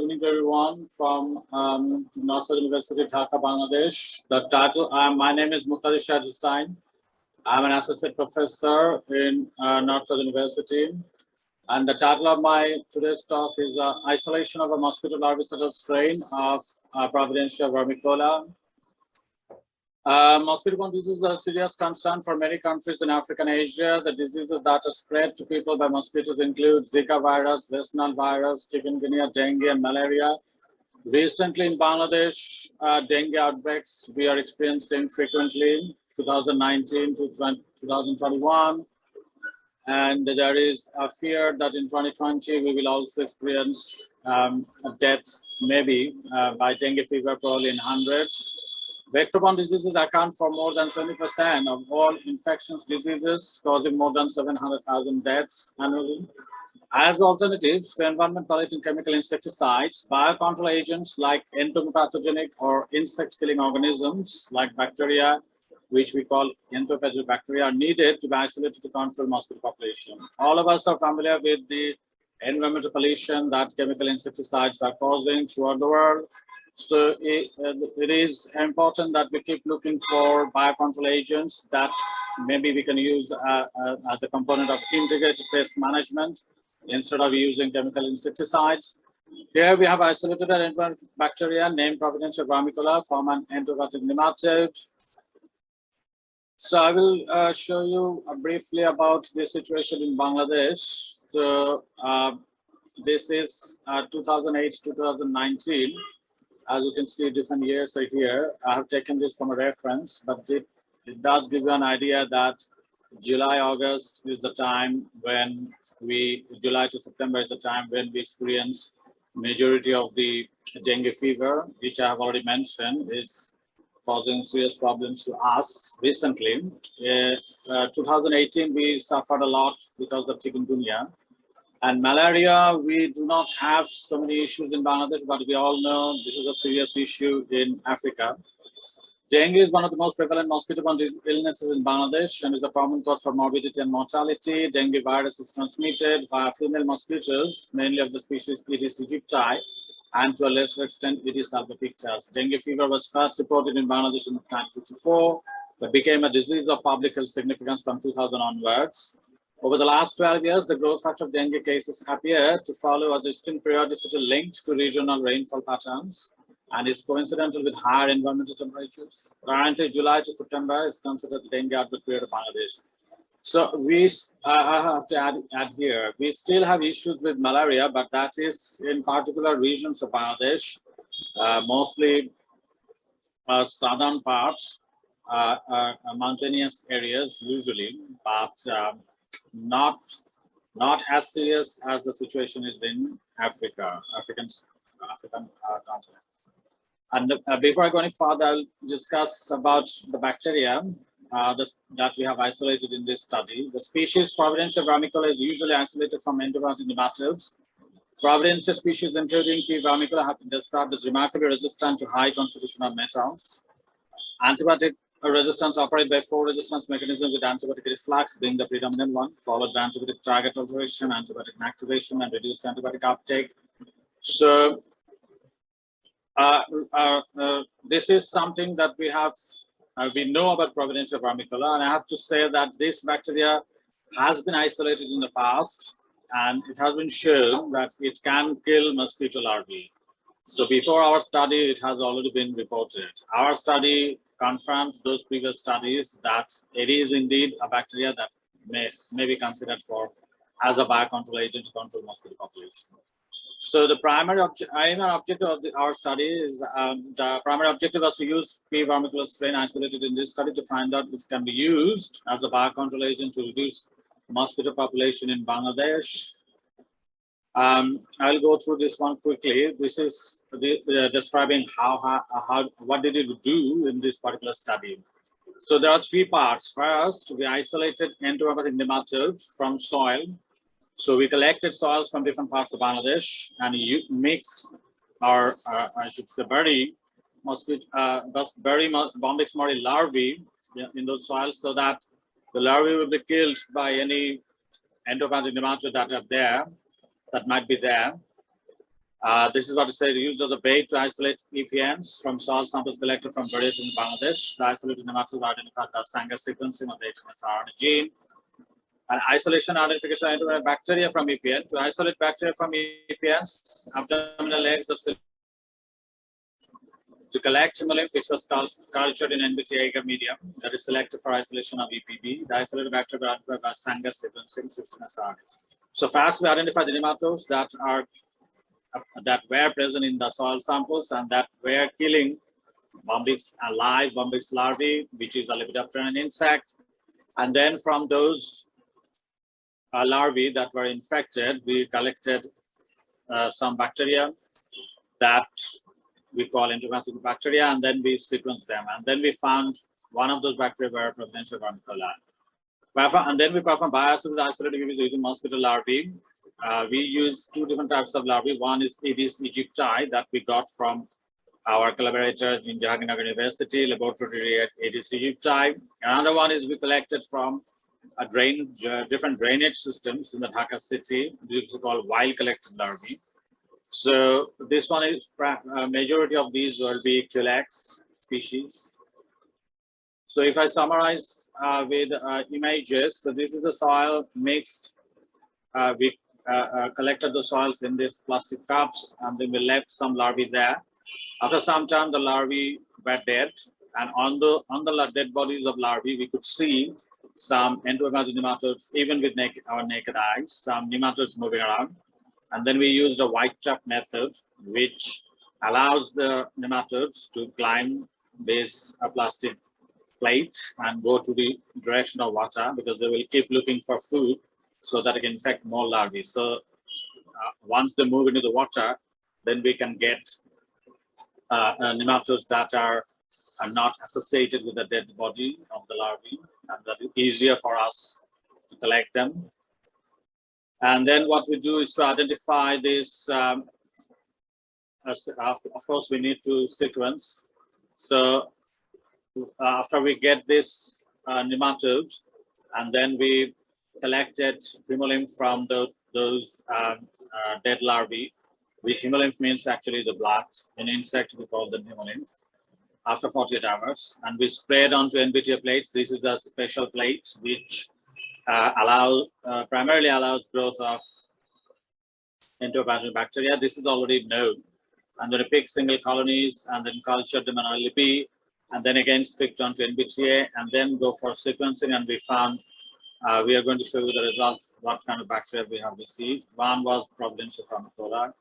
evening to everyone from Northern University, Dhaka, Bangladesh. The title, my name is Muktadir Shahid Hossain. I'm an associate professor in Northern University. And the title of my today's talk is Isolation of a mosquito larvicidal strain of Providencia vermicola. Mosquito-borne diseases are a serious concern for many countries in Africa and Asia. The diseases that are spread to people by mosquitoes include Zika virus, West Nile virus, chikungunya, dengue, and malaria. Recently in Bangladesh, dengue outbreaks we are experiencing frequently, 2019 to 2021. And there is a fear that in 2020, we will also experience deaths, maybe by dengue fever, probably in hundreds. Vector-borne diseases account for more than 70% of all infectious diseases, causing more than 700,000 deaths annually. As alternatives to environment-polluting chemical insecticides, biocontrol agents like entomopathogenic or insect-killing organisms like bacteria, which we call entomopathogenic bacteria, are needed to be isolated to control mosquito population. All of us are familiar with the environmental pollution that chemical insecticides are causing throughout the world. So it is important that we keep looking for biocontrol agents that maybe we can use as a component of integrated pest management instead of using chemical insecticides. Here we have isolated an environmental bacteria named Providencia vermicola from an endopathic nematode. So I will show you briefly about the situation in Bangladesh. So this is 2008-2019. As you can see, different years are here. I have taken this from a reference, but it does give you an idea that July, August is the time when July to September is the time when we experience majority of the dengue fever, which I have already mentioned is causing serious problems to us recently. 2018, we suffered a lot because of chikungunya. And malaria, we do not have so many issues in Bangladesh, but we all know this is a serious issue in Africa. Dengue is one of the most prevalent mosquito-borne illnesses in Bangladesh and is a common cause for morbidity and mortality. Dengue virus is transmitted via female mosquitoes, mainly of the species Aedes aegypti, and to a lesser extent Aedes albopictus. Dengue fever was first reported in Bangladesh in 1954, but became a disease of public health significance from 2000 onwards. Over the last 12 years, the growth rate of dengue cases appear to follow a distinct periodicity linked to regional rainfall patterns and is coincidental with higher environmental temperatures. Currently, July to September is considered the dengue outbreak period of Bangladesh. So I have to add here, we still have issues with malaria, but that is in particular regions of Bangladesh, mostly southern parts, mountainous areas usually, but not as serious as the situation is in African continent. And before I go any further, I'll discuss about the bacteria that we have isolated in this study. The species Providencia vermicola is usually isolated from endopathic nematodes. Providencia species, including P vermicola, have been described as remarkably resistant to high concentration of metals. Antibiotic resistance operated by 4 resistance mechanisms, with antibiotic reflux being the predominant one, followed by antibiotic target alteration, antibiotic inactivation, and reduced antibiotic uptake. So this is something that we have, we know about Providencia vermicola, and I have to say that this bacteria has been isolated in the past, and it has been shown that it can kill mosquito larvae. So before our study, it has already been reported. Our study confirms those previous studies that it is indeed a bacteria that may be considered as a biocontrol agent to control mosquito population. So the primary objective of our study is the primary objective was to use P vermicola strain isolated in this study to find out if it can be used as a biocontrol agent to reduce mosquito population in Bangladesh. I'll go through this one quickly. This is describing what did it do in this particular study. So there are 3 parts. First, we isolated entomopathic nematode from soil. So we collected soils from different parts of Bangladesh and mixed our, I should say, bury Bombyx mori larvae in those soils so that the larvae will be killed by any endopathic nematode that might be there. This is what it said, use of the bait to isolate EPNs from soil samples collected from various in Bangladesh. The isolated nematodes identified the Sanger sequencing of the HMS RNA gene. And isolation identification of bacteria from EPN. To isolate bacteria from EPNs, abdominal layers of to collect hemolymph, which was cultured in NBT agar medium that is selected for isolation of EPB. The isolated bacteria identified by Sanger sequencing 16S RNA. So first we identify the nematodes that were present in the soil samples and that were killing live Bombyx larvae, which is the lepidopteran insect. And then from those larvae that were infected, we collected some bacteria that we call enteropathogenic bacteria, and then we sequenced them. And then we found one of those bacteria were Providencia vermicola. And then we perform biopsy with isolated babies using mosquito larvae. We use two different types of larvae. One is Aedes aegypti that we got from our collaborators in Jawaharlal University laboratory at Aedes aegypti. Another one is we collected from a different drainage systems in the Dhaka city. This is called wild collected larvae. So this one is majority of these will be Culex species. So if I summarize with images, so this is a soil mixed. We collected the soils in these plastic cups, and then we left some larvae there. After some time, the larvae were dead, and on the dead bodies of larvae, we could see some endogamous nematodes, even with our naked eyes, some nematodes moving around. And then we used a white trap method, which allows the nematodes to climb this plastic plate and go to the direction of water, because they will keep looking for food so that it can infect more larvae. So once they move into the water, then we can get nematodes that are not associated with the dead body of the larvae, and that is easier for us to collect them. And then what we do is to identify this, of course, we need to sequence. So after we get this nematode, and then we collected hemolymph from those dead larvae, which hemolymph means actually the blood. In insects, we call them hemolymph, after 48 hours. And we sprayed onto NBTA plates. This is a special plate which primarily allows growth of enteropathogenic bacteria. This is already known. And then we pick single colonies and then culture them on LP, and then again stick onto NBTA, and then go for sequencing. And we found, we are going to show you the results, what kind of bacteria we have received. One was Providencia vermicola.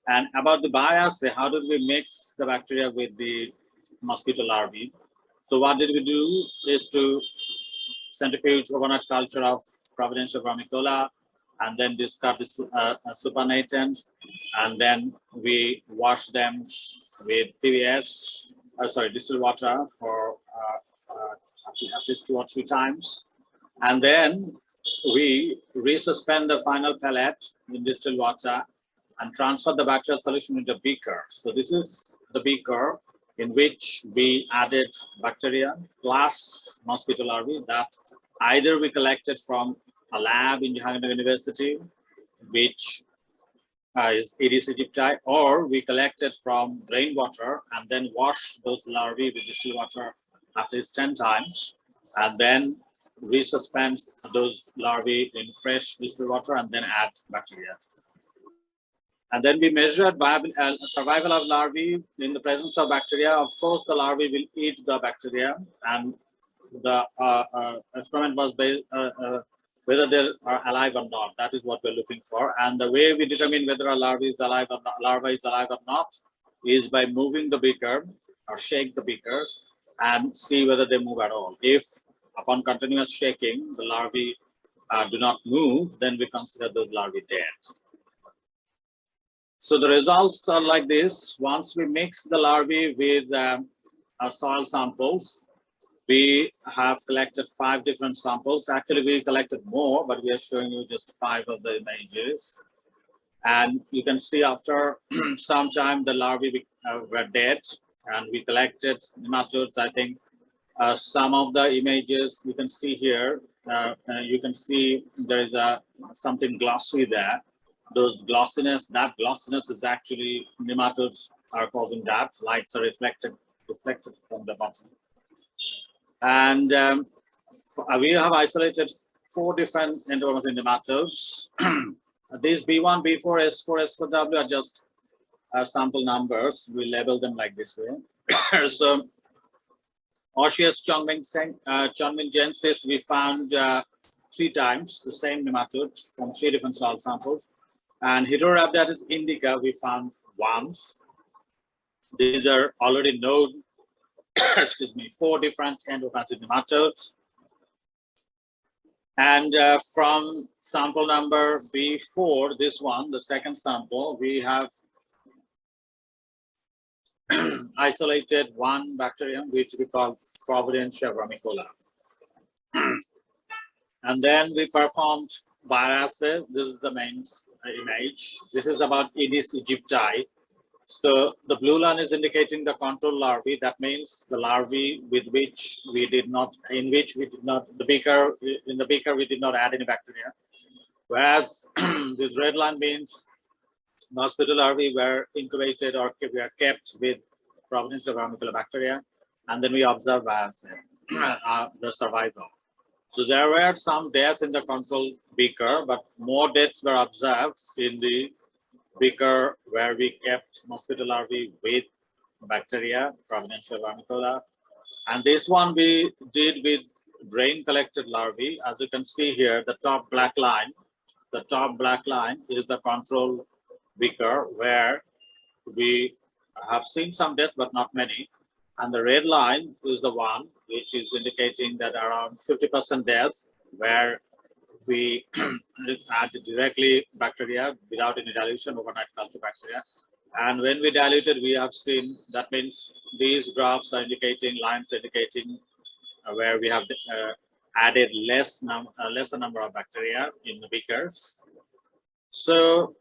And about the biopsy, how did we mix the bacteria with the mosquito larvae? So what did we do is to centrifuge overnight culture of Providencia vermicola, and then discard this supernatant, and then we wash them with PVS, distilled water for at least 2 or 3 times. And then we resuspend the final pellet in distilled water and transfer the bacterial solution into a beaker. So this is the beaker in which we added bacteria plus mosquito larvae that either we collected from a lab in Jawaharlal University, which is Aedes aegypti, or we collected from rainwater and then wash those larvae with distilled water at least 10 times, and then resuspend those larvae in fresh distilled water and then add bacteria. And then we measured survival of larvae in the presence of bacteria. Of course, the larvae will eat the bacteria, and the experiment was based whether they are alive or not. That is what we're looking for. And the way we determine whether a larva is alive or not, is by moving the beaker or shake the beakers and see whether they move at all. If upon continuous shaking the larvae do not move, then we consider those larvae dead. So the results are like this. Once we mix the larvae with our soil samples, we have collected 5 different samples. Actually, we collected more, but we are showing you just 5 of the images. And you can see after some time, the larvae were dead, and we collected nematodes. I think some of the images you can see here, you can see there is something glossy there. those glossiness, that glossiness is actually nematodes are causing that. Lights are reflected from the bottom. And we have isolated 4 different endomorphic nematodes. These B1, B4, S4, S4W are just sample numbers. We label them like this way. So, Osseous chongmingensis, we found 3 times the same nematode from 3 different soil samples. And Heterorhabditis indica, we found once. These are already known, excuse me, 4 different endopathic nematodes. And from sample number B4, this one, the second sample, we have isolated 1 bacterium, which we call Providencia vermicola. And then we performed bioassay. This is the main image. This is about Aedes aegypti. So the blue line is indicating the control larvae. That means the larvae with which we did not, in the beaker we did not add any bacteria. Whereas this red line means mosquito larvae were incubated or were kept with Providencia vermicola bacteria, and then we observe bioassay the survival. So there were some deaths in the control beaker, but more deaths were observed in the beaker where we kept mosquito larvae with bacteria, Providencia vermicola. And this one we did with drain collected larvae. As you can see here, the top black line is the control beaker where we have seen some death, but not many. And the red line is the one which is indicating that around 50% deaths where we add directly bacteria without any dilution, overnight culture bacteria. And when we diluted, we have seen, that means these graphs are indicating, lines indicating where we have added lesser number of bacteria in the beakers. So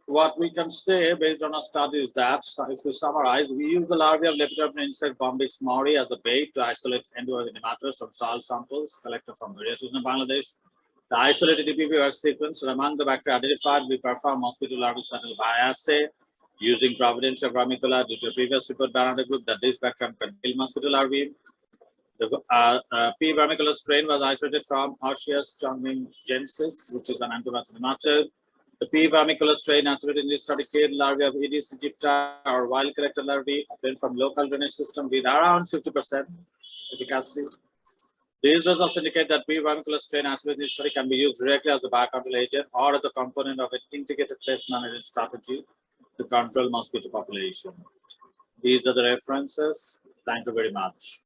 what we can say based on our study is that, if we summarize, we use the larvae of Lepidopteran insect Bombyx mori as a bait to isolate endorphic nematodes from soil samples collected from various regions of Bangladesh. The isolated EPV were sequenced, and among the bacteria identified, we perform mosquito larval shuttle bioassay using Providencia vermicola due to a previous report by another group that this bacterium can kill mosquito larvae. The P vermicola strain was isolated from Osseous chongmingensis, which is an antibiotic nematode. The P vermicola strain isolated in this study killed larvae of Aedes aegypti or wild collected larvae obtained from local drainage system with around 50% efficacy. These results indicate that P vermicola strain isolated in this study can be used directly as a biocontrol agent or as a component of an integrated pest management strategy to control mosquito population. These are the references. Thank you very much.